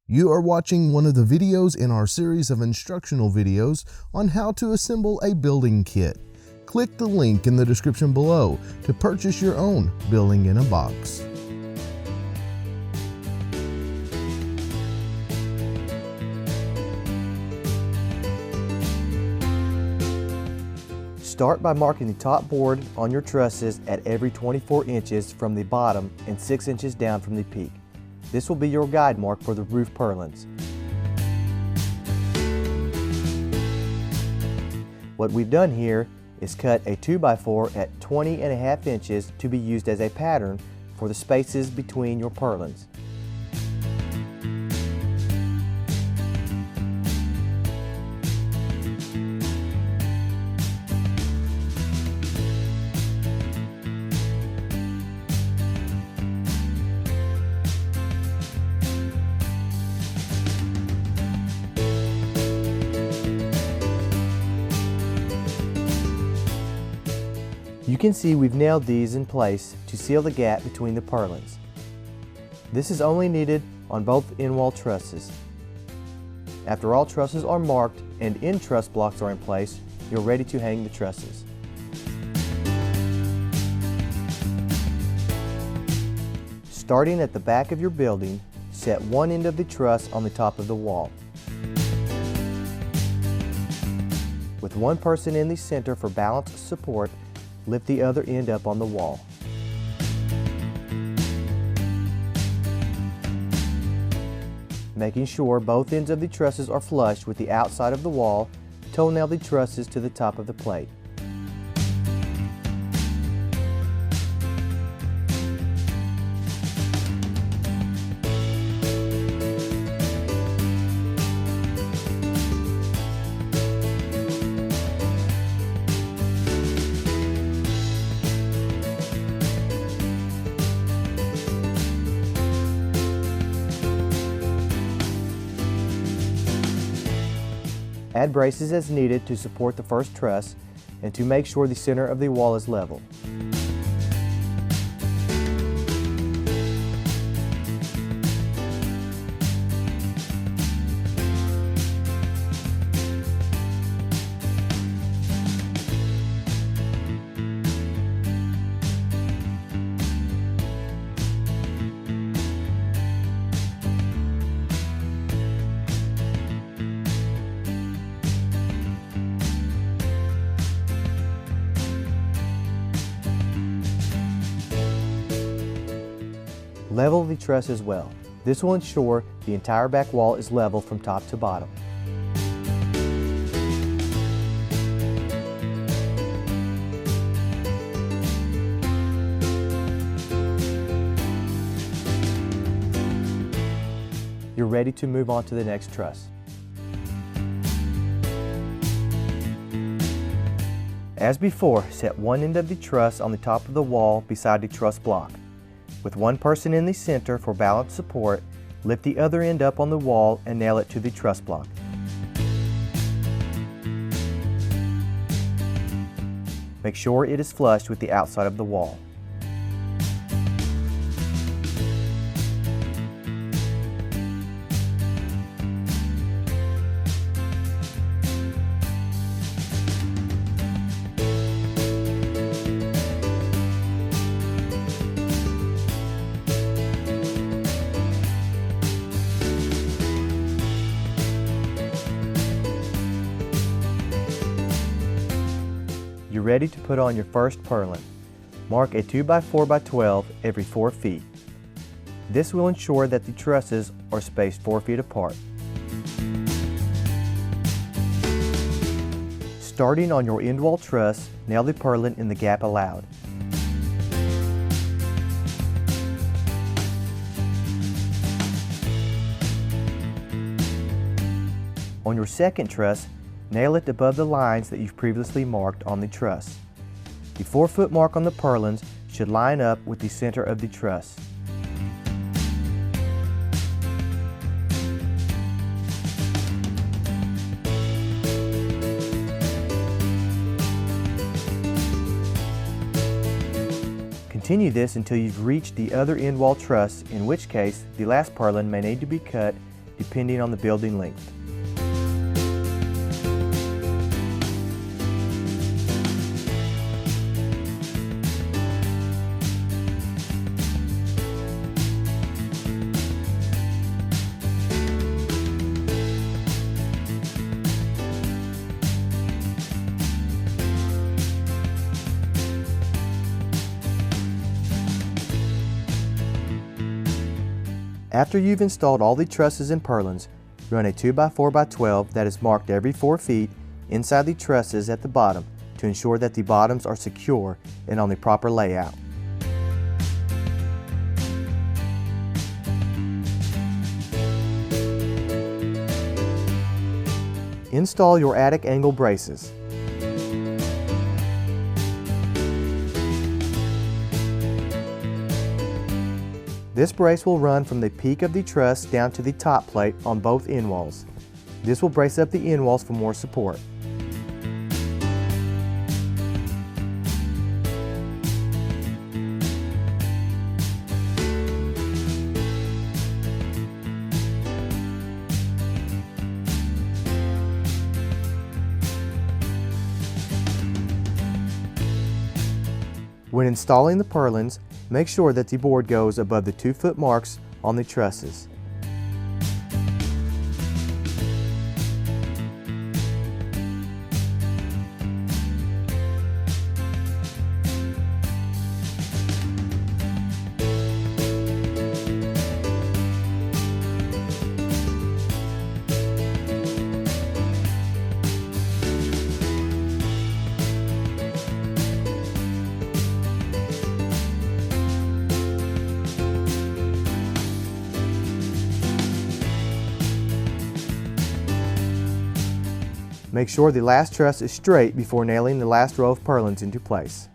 You are watching one of the videos in our series of instructional videos on how to assemble a building kit. Click the link in the description below to purchase your own building in a box. Start by marking the top board on your trusses at every 24 inches from the bottom and 6 inches down from the peak. This will be your guide mark for the roof purlins. What we've done here is cut a 2x4 at 20.5 inches to be used as a pattern for the spaces between your purlins. You can see we've nailed these in place to seal the gap between the purlins. This is only needed on both end wall trusses. After all trusses are marked and end truss blocks are in place, you're ready to hang the trusses. Starting at the back of your building, set one end of the truss on the top of the wall. With one person in the center for balanced support, lift the other end up on the wall. Making sure both ends of the trusses are flush with the outside of the wall, toe-nail the trusses to the top of the plate. Add braces as needed to support the first truss and to make sure the center of the wall is level. Level the truss as well. This will ensure the entire back wall is level from top to bottom. You're ready to move on to the next truss. As before, set one end of the truss on the top of the wall beside the truss block. With one person in the center for balanced support, lift the other end up on the wall and nail it to the truss block. Make sure it is flush with the outside of the wall. You're ready to put on your first purlin. Mark a 2x4x12 every 4 feet. This will ensure that the trusses are spaced 4 feet apart. Starting on your end wall truss, nail the purlin in the gap allowed. On your second truss, nail it above the lines that you've previously marked on the truss. The 4-foot mark on the purlins should line up with the center of the truss. Continue this until you've reached the other end wall truss, in which case the last purlin may need to be cut depending on the building length. After you've installed all the trusses and purlins, run a 2x4x12 that is marked every 4 feet inside the trusses at the bottom to ensure that the bottoms are secure and on the proper layout. Install your attic angle braces. This brace will run from the peak of the truss down to the top plate on both end walls. This will brace up the end walls for more support. When installing the purlins, make sure that the board goes above the 2-foot marks on the trusses. Make sure the last truss is straight before nailing the last row of purlins into place.